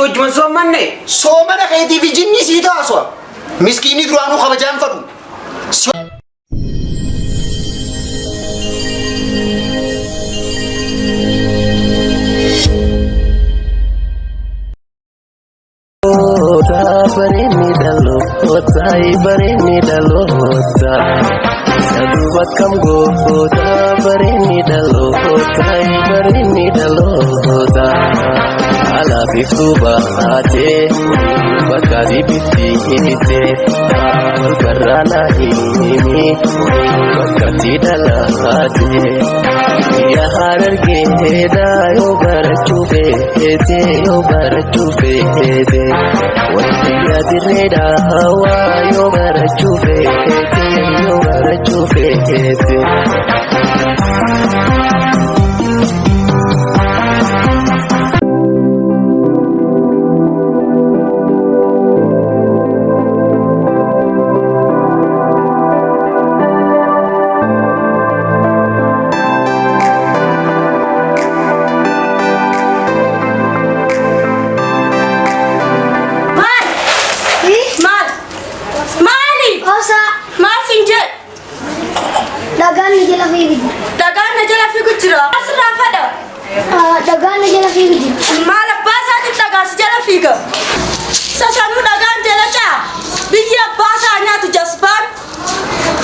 وجمن صومني صومنا خيتي في جني سيدا أسوا مسكيني درانو خبجان فدو Barini dalo, otai barini dalo, otai. Saduat kamgo, otai barini dalo, otai barini dalo, otai. Ala biftu baate, bakari bifti hite, karana himi, bakati dalate. Ya hararge heda yo barachufe hete yo barachufe hete. Ya direda hawa yo barachufe hete yo barachufe hete. Dagan najala fi gidi. Dagan najala fi gujira. Asra fada. Dagan najala fi gidi. Mala basa ti dagan najala fi ga. Sasanu dagan jala cha. Biya basa nya tu jasban.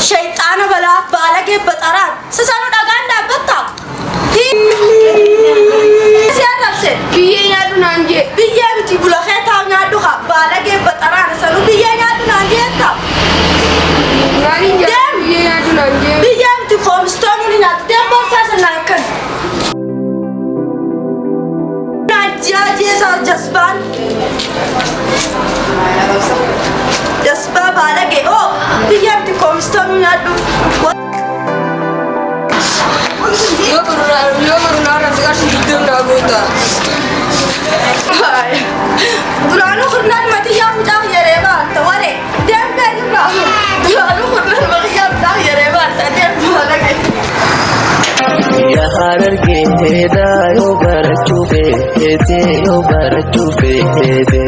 Shaytan bala bala ke bataran. Sasanu dagan da batta. Siapa se? Biya nya tu nanje. Biya ti bula kheta nya tu ha bala ke bataran. Sanu biya nya tu nanje ta. Ngani jam biya nya tu nanje. From Stone at Temple Sasanakan. Judges are just fun. Just Baba again. Oh, we have to come Stone at you're not a discussion to do now. Durano Hurnan Matia without your ever. The one, damn bad. Durano Hurnan Matia without your ever. Ya hararge heda yo barachufe hete yo barachufe hete.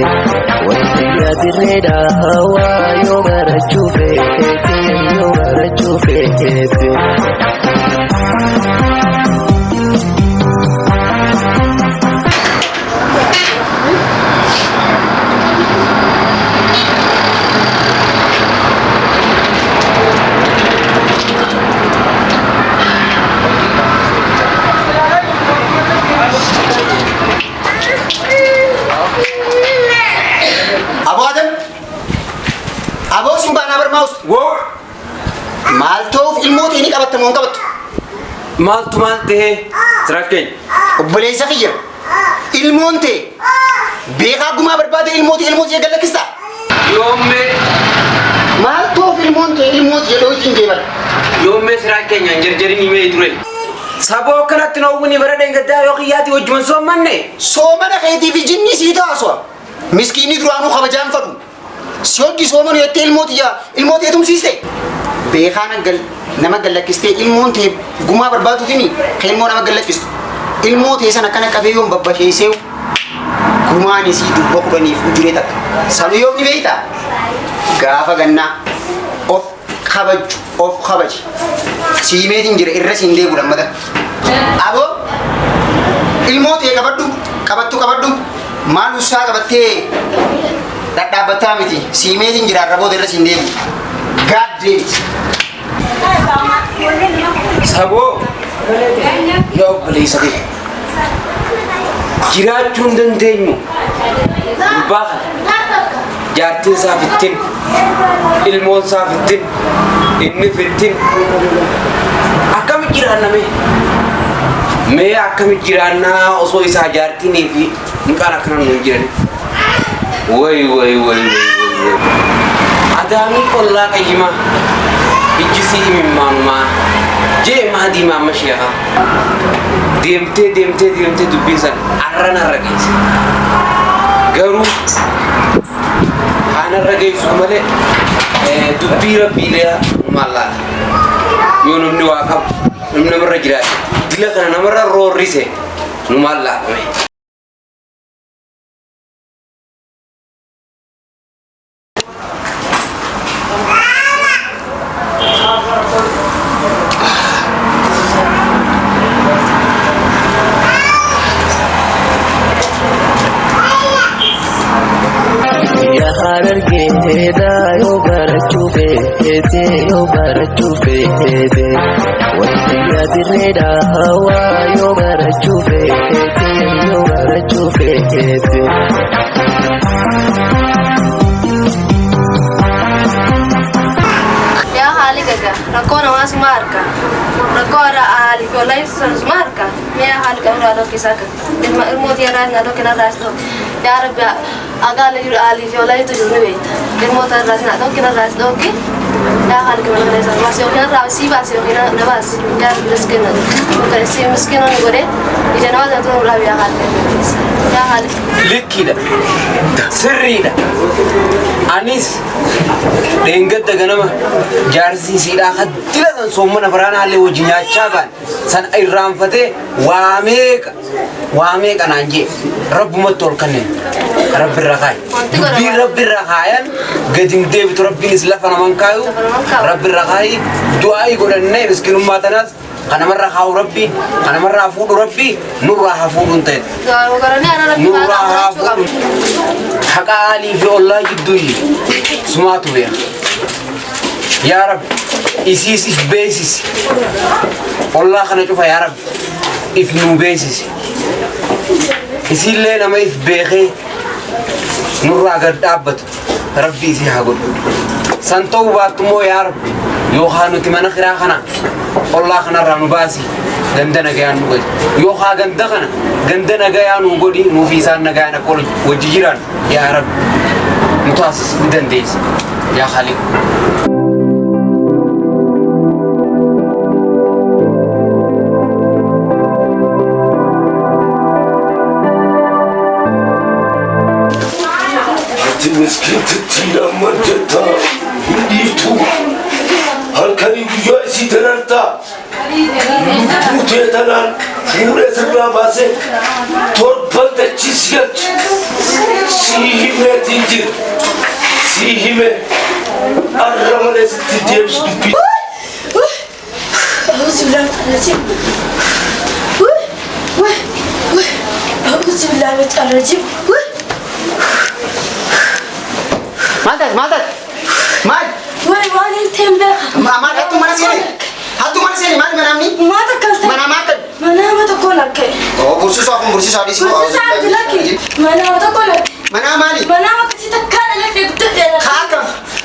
Ya direda hawa yo barachufe hete yo barachufe hete. Abo simbana bermaus. wo Maltof ilmoti ini kabat temon kabat. مالت مالته تركين Obboleessa kiyya ilmoonte beekaa gumaa barbaade ilmooti jedhan lakkista. يومي Maaltoof ilmooti jedhoo ittiin deeman. يومي تركين جرجرني ما يدري سابو كانت نووني بردين قد يوقياتي وجمن صومني Soomana keetii fi jinni sii taasua. Miskiinni duraanuu kabajaan fadhu. Si hojii soomanu jettee ilmooti etumsiiste. Beekaan nama gallakkistee ilmoon ta'e gumaa barbaaduufini kan ilmoo nama gallakkistu. Ilmoo ta'e sana akkana qabee yoon babbasheessee gumaan isii dubba kudhaniif ujuree takka. Sanu yoo ni beektaa gaafa gannaa of kabaji. Siimeetiin jira irra siin deebi'u lammata. Aboo ilmoo ta'e qabadhu maal usaa qabattee dhadhaabbataa miti. Siimeetiin jira arraboota irra siin deebi'u. Gaaddeeti. سابو يا بليس أبي جراتون دندينو الباخر جارتين سافتين المون سافتين النفتين أكمل جيرانا مي أكمل جيرانا أصوي ساجارتيني في مكان أكنا نجيراني وي أدامي الله كيما إجسي من مانما جي ما دي ما مشيها ديمتي دبيسان عرنا الرقيس قالوا أنا الرقيس مالي دبي ربي لها مالا يونم نواقب نمر رجلات دلنا نمر روريسه نمالا barachuu feete wanti yaadirreedha hawaa yoo barachuu feete yoo barachuu feete. Rakkoon hawaasa marka rakkoon haali kolay sans marka mi'a haali qabna dhokki saka ilmooti yaraan na dhokki na raas dhokki yaa rabbi agaala jiru haali kolay tu jiru beeta ilmoota raas na dhokki yaa haali qabna kana san mas yookiin raasi baasi yookiin na baasi yaa rabbi miskina kan si miskina ni gode ija na wada tu rabbi yaa haali yaa haali likkida sirriidha anis deengadda ganama jaarsiisiidha haddila san soomana baraan haallee wajji nyaachaa baan san irraanfatee waa meeqa naan jee rabbumatti ol kanneen rabbirra kaayi dubbii rabbirra kaayan gadim deebitu rabbiinis lafa naman kaayu rabbirra kaayi du'aa'ii godhannee miskinummaa tanaas kanamarra haa'u rabbii kanamarraa fuudhu rabbii nurraa haa fuudhuun ta'e nurraa haa fuudhu haqa aalii fi ollaa jidduu sumaatu beeka yaa rabbi isiis if beeksisi ollaa kana cufa yaa rabbi if nuu beeksisi isiillee nama if beekee nurraa gad dhaabbatu rabbi isii haa godhu san ta'uu baattummoo yaa rabbi yookaan nuti mana kiraa kana ollaa kanarraa nu baasi ganda nagayaan nu godhi yookaan ganda nagayaan nu godhi nuufi isaan nagayaan akka wajji jiran yaa rabbi nu taasis ni dandeessa yaa khaliq. مسكين تتيلا مرجتا يديفتو هالكني بيجوا يسيترتا بوتيتنان فورة سبلا باسه توربل تجسيات سيهمة تنجر سيهمة الرمل ستجيبس بي أعوذ بالله من الرجيم أعوذ بالله من الرجيم مالك وين انت امبارح ما هاتوا mana sini mal menamni ما تكلت mana makan ما تقول لك oh bursus di sini ما تقول لك mana mali ما كنت تكلم لك hakam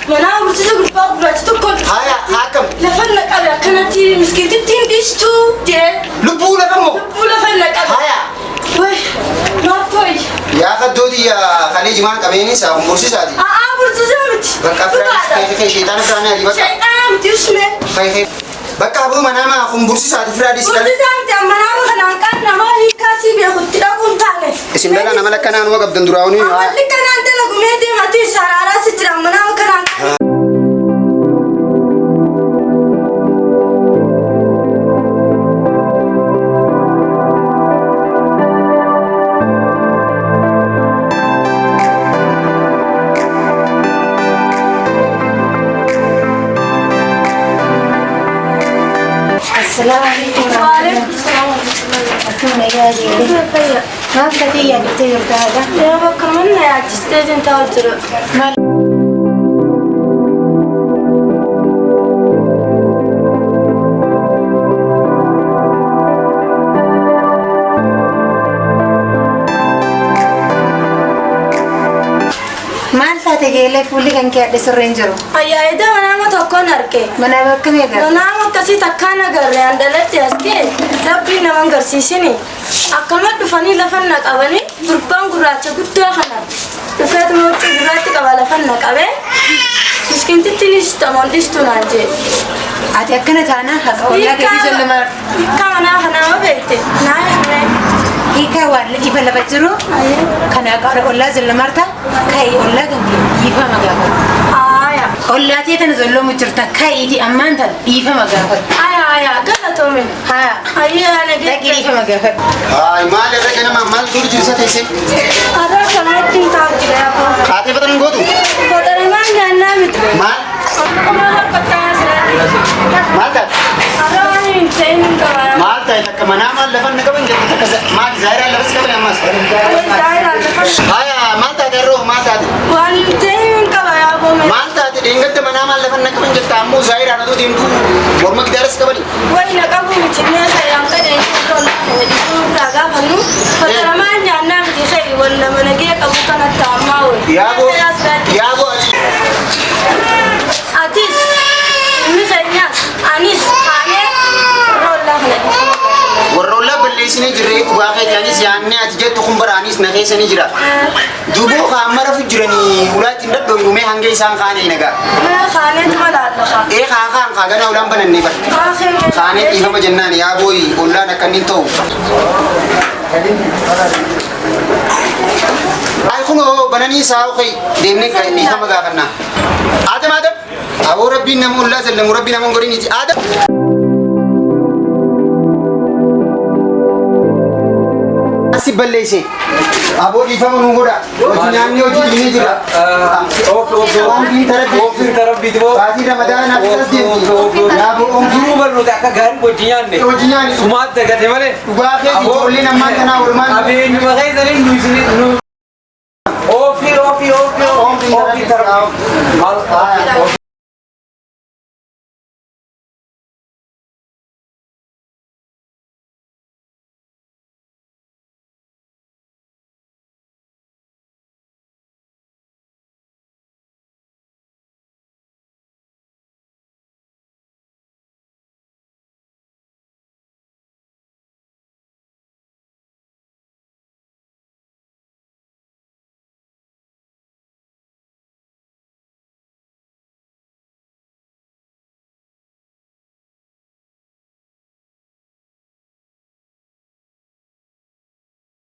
ما برسي تقول بابا تقول haya hakam لفنك أبي كانت مسكين تين ديشتو دي lubu la kamu لفنك أبي haya وي ما توي ya kadodi ya khali jiman kameni sa bursus adi برسي زمت bakka kai shaytan frana ali bakka شيطان تسمع kai bakka abu mana ma khum bursus adi fradi برسي زمت أما أنا خلنا كنا ما هي كاسي بياخد تلاقون تاني isin bela nama lakana anu gabdan durawni أما كنا عندنا قميدي ما تيسار على ستر أما أنا كنا السلام عليكم. وعليكم السلام ورحمة الله وبركاته. ما بدي يا دكتور هذا. يا بكر منا يا تستاذ انت وتر maal taate geelee fuulli kan kee adda sirreen jiru. ayyaayida manaama tokkoon arge Mana bakka meeqa? manaama akkasii takkaan agarre andalatti askee rabbii nama agarsiisini akkama dhufanii lafa naqabanii gurbaan gurraacha guddaa kana dhufeet mootii gurraatti qaba lafa naqabee miskintittinis tamoon dhistu naan jee Ati akkana taana haqa ollaa keetii jallama. hiikkaa manaa kanaama beekte naa himne Hiikaa waan ifa lafa jiru. Kana qaara ollaa jallamarta kai ollaa kan ifa magaafa. aaya Ollaa tee tana zalloomu jirta kaiiti ammaan tan ifa magaafa. aaya galatoome Haa. ayyaa Dhaqii nagee ifa magaafa. ay mal irra ganama mal dur jirsa teesse adaa kanaatti taa jira yaaboo ate batan gotu Kotaremaan nyaannaa miti. mal Amma harkattaa asirratti. mal ta Adaa waan hin ta'in hin qabaa. mal ta takka mana mal lafan naqaban jette takka mal zaira labas qaban ammas Waan taa'ee lafa. haya mal ta garro mal ta Waan hin ta'in hin qabaa yaaboo. mal ta baate deengatte manaa maal lafa naqqa man jetta ammoo zaayiraan aduu deemtu morma gidaaras qabali. Wayna qabu miti meesha yanka da yanki tola da disu da gafannu fatara ma nyanna miti sai wanda mana ge qabu kana ta amma wai Yaabo atis misanya anis ane rolla kana warrolla balleessine jirree dhugaa keetaanis yaannee ati jettu kun baraanis na keessanii jira. Duboo kaamara fu jiranii ulaatiin dadhoo yuumee hanga isaan kaane nagaa. khane tuma da Allah Kaan kaagana ulaan banannee bar. Kaanee dhiifama jennaan yaa booyi ollaan akkannin ta'u. Ay kunoo bananii isaa okai deemnee dhiifama gaafannaa. Adam aboo rabbiin nama ollaa zallamu rabbii nama godhiniiti. Adam. Asi balleesse. Aboo dhiifama nu godha. Hojii nyaanni hojii dhiinee jira. Oomfiin tarabbiiti moo? Baatii ramadaanaa bitas deemti. Yaaboo oomfii. Duruu barnoota akka gaarii hojii nyaanne. Hojii nyaanni. Sumaatti argate malee. Dhugaa keeti ijoolleen ammaan tanaa oolmaan. Qabeenyuma keessanii nu isin Ofi tarabbi. Maal?